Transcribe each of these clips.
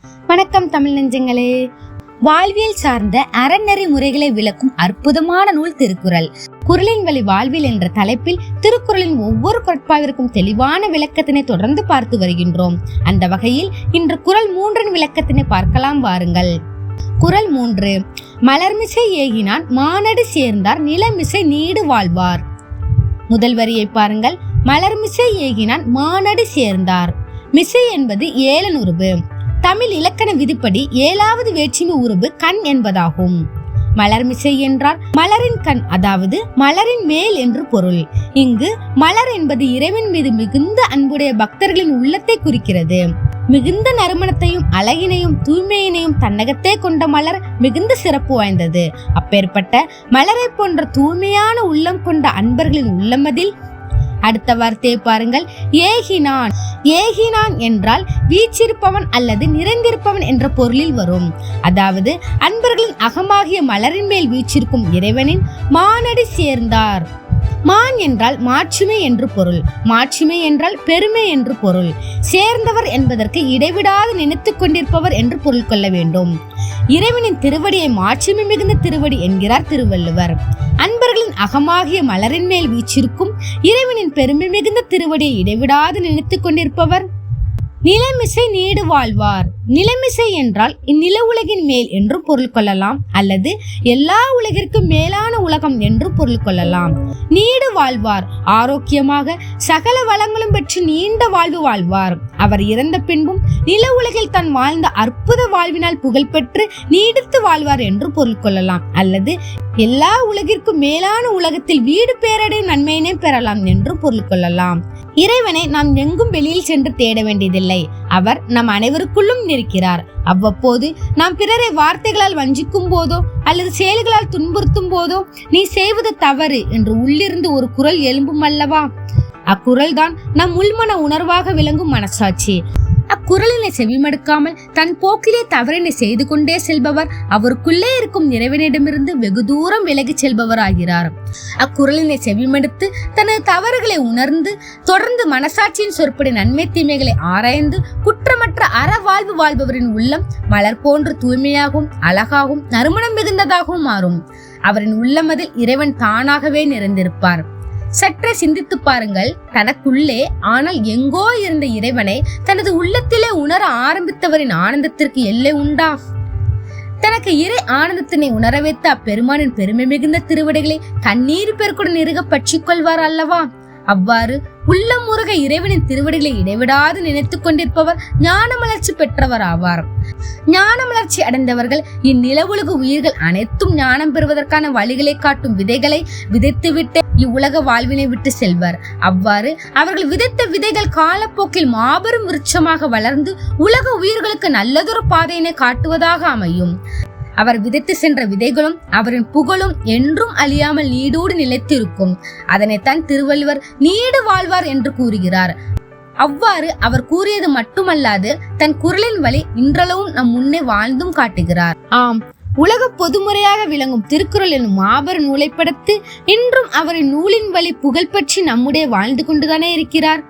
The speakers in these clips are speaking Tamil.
வணக்கம் தமிழ் நெஞ்சங்களே. வாழ்வியல் சார்ந்த அறநெறி முறைகளை விளக்கும் அற்புதமான நூல் திருக்குறள். குறளின் வழி வாழ்வியல் என்ற தலைப்பில் திருக்குறளின் ஒவ்வொரு குறட்பாவிற்கும் தெளிவான விளக்கத்தினை தொடர்ந்து பார்த்து வருகின்றோம். அந்த வகையில் இன்று குறள் 3 விளக்கத்தினை பார்க்கலாம் வாருங்கள். குறள் 3. மலர்மிசை ஏகினான் மானடி சேர்ந்தார் நிலமிசை நீடு வாழ்வார். முதல் வரியை பாருங்கள். மலர்மிசை ஏகினான் மானடி சேர்ந்தார். மிசை என்பது ஏலன் உருபு. தமிழ் இலக்கண விதிப்படி 7வது வேற்றுமை உருபு கண் என்பதாகும். மலர்மிசை என்றால் மலரின் கண், அதாவது மலரின் மேல் என்று பொருள். இங்கு மலர் என்பது இறைவன் மீது மிகுந்த அன்புடைய பக்தர்களின் உள்ளத்தை குறிக்கிறது. மிகுந்த நறுமணத்தையும் அழகினையும் தூய்மையினையும் தன்னகத்தே கொண்ட மலர் மிகுந்த சிறப்பு வாய்ந்தது. அப்பேற்பட்ட மலரை போன்ற தூய்மையான உள்ளம் கொண்ட அன்பர்களின் உள்ளமதில். அடுத்த வார்த்தையை பாருங்கள். ஏகினான். ஏகினான் என்றால் வீச்சிருப்பவன் அல்லது நிறைந்திருப்பவன் என்ற பொருளில் வரும். அதாவது அன்பர்களின் அகமாகிய மலரின் மேல் வீச்சிருக்கும் இறைவனின் மானடி சேர்ந்தார். மான் என்றால் மாட்சிமை என்று பொருள். மாட்சிமை என்றால் பெருமை என்று பொருள். சேர்ந்தவர் என்பதற்கு இடைவிடாது நினைத்துக் கொண்டிருப்பவர் என்று பொருள் கொள்ள வேண்டும். இறைவனின் திருவடியை மாட்சிமை மிகுந்த திருவடி என்கிறார் திருவள்ளுவர். அன்பர்களின் அகமாகிய மலரின் மேல் வீச்சிருக்கும் இறைவனின் பெருமை மிகுந்த திருவடியை இடைவிடாது நினைத்துக் கொண்டிருப்பவர் நிலமிசை நீடு வாழ்வார். நிலமிசை என்றால் இந்நில உலகின் மேல் என்று பொருள் கொள்ளலாம், அல்லது எல்லா உலகிற்கும் மேலான உலகம் என்று பொருள் கொள்ளலாம். நீடு வாழ்வார், ஆரோக்கியமாக சகல வளங்களும் பெற்று நீண்ட வாழ்வு வாழ்வார். அவர் இறந்த பின்பும் நில உலகில் தான் வாழ்ந்த அற்புத வாழ்வினால் புகழ்பெற்று நீடித்து வாழ்வார் என்று பொருள் கொள்ளலாம், அல்லது எல்லா உலகிற்கும் மேலான உலகத்தில் வீடு பேரடையும் நன்மையினை பெறலாம் என்று பொருள் கொள்ளலாம். இறைவனை நாம் எங்கும் வெளியில் சென்று தேட வேண்டியதில்லை. அவர் நம் அனைவருக்குள்ளும் இருக்கிறார். அவ்வப்போது நாம் பிறரை வார்த்தைகளால் வஞ்சிக்கும் போதோ அல்லது செயல்களால் துன்புறுத்தும் போதோ நீ செய்வது தவறு என்று உள்ளிருந்து ஒரு குரல் எழும்பும் அல்லவா? அக்குரல் தான் நம் உள்மன உணர்வாக விளங்கும் மனசாட்சி. அக்குரலினை செவிமடுக்காமல் தன் போக்கிலே தவறினை செய்து கொண்டே செல்பவர் அவருக்குள்ளே இருக்கும் இறைவனிடமிருந்து வெகு தூரம் விலகி செல்பவர் ஆகிறார். அக்குரலினை செவிமடுத்து தனது தவறுகளை உணர்ந்து தொடர்ந்து மனசாட்சியின் சொற்படி நன்மை தீமைகளை ஆராய்ந்து குற்றமற்ற அறவாழ்வு வாழ்பவரின் உள்ளம் மலர் போன்று தூய்மையாகவும் அழகாகவும் நறுமணம் மிகுந்ததாகவும் மாறும். அவரின் உள்ளமதில் இறைவன் தானாகவே நிறைந்திருப்பார். சற்றே சிந்தித்து பாருங்கள். தனக்குள்ளே ஆனால் எங்கோ இருந்த இறைவனை தனது உள்ளத்திலே உணர ஆரம்பித்தவரின் ஆனந்தத்திற்கு எல்லை உண்டா? தனக்கு இறை ஆனந்தத்தினை உணர வைத்த அப்பெருமானின் பெருமை மிகுந்த திருவடிகளை கண்ணீர் பெருக்குடன் இறுக பற்றிக் கொள்வார் அல்லவா? அவ்வாறு உள்ளம் முருக இறைவனின் திருவடிகளை இடைவிடாது நினைத்துக் கொண்டிருப்பவர் ஞான மலர்ச்சி பெற்றவர் ஆவார். ஞான மலர்ச்சி அடைந்தவர்கள் இந்நிலவுலக உயிர்கள் அனைத்தும் ஞானம் பெறுவதற்கான வழிகளை காட்டும் விதைகளை விதைத்துவிட்டு இவ்வுலக வாழ்வினை விட்டு செல்வர். அவ்வாறு அவர்கள் விதைத்த விதைகள் காலப்போக்கில் மாபெரும் விருட்சமாக வளர்ந்து உலக உயிர்களுக்கு நல்லதொரு பாதையினை காட்டுவதாக அமையும். அவர் விதைத்து சென்ற விதைகளும் அவரின் புகழும் என்றும் அழியாமல் நீடோடு நிலைத்திருக்கும். அதனைத்தான் திருவள்ளுவர் நீடு வாழ்வார் என்று கூறுகிறார். அவ்வாறு அவர் கூறியது மட்டுமல்லாது தன் குறளின் வழி இன்றளவும் நம் முன்னே வாழ்ந்தும் காட்டுகிறார். ஆம், உலக பொதுமுறையாக விளங்கும் திருக்குறள் எனும் மாபெரும் நூலை படைத்து இன்றும் அவரின் நூலின் வழி புகழ் பற்றி நம்முடைய வாழ்ந்து கொண்டுதானே இருக்கிறார்.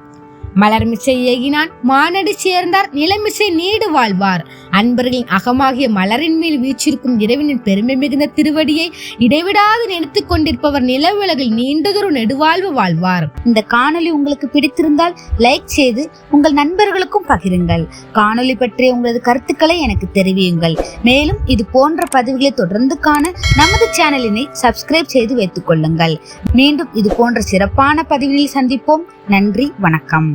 மலர்மிசை ஏகினான் மானடி சேர்ந்தார் நிலமிசை நீடு வாழ்வார். அன்பர்களின் அகமாகிய மலரின் மேல் வீச்சிருக்கும் இறைவனின் பெருமை மிகுந்த திருவடியை இடைவிடாது நினைத்துக் கொண்டிருப்பவர் நில உலகில் நீண்டதொரு நெடுவாழ்வு வாழ்வார். இந்த காணொளி உங்களுக்கு பிடித்திருந்தால் லைக் செய்து உங்கள் நண்பர்களுக்கும் பகிருங்கள். காணொளி பற்றிய உங்களது கருத்துக்களை எனக்கு தெரிவியுங்கள். மேலும் இது போன்ற பதிவுகளை தொடர்ந்து காண நமது சேனலினை சப்ஸ்கிரைப் செய்து வைத்துக் கொள்ளுங்கள். மீண்டும் இது போன்ற சிறப்பான பதிவுகளில் சந்திப்போம். நன்றி, வணக்கம்.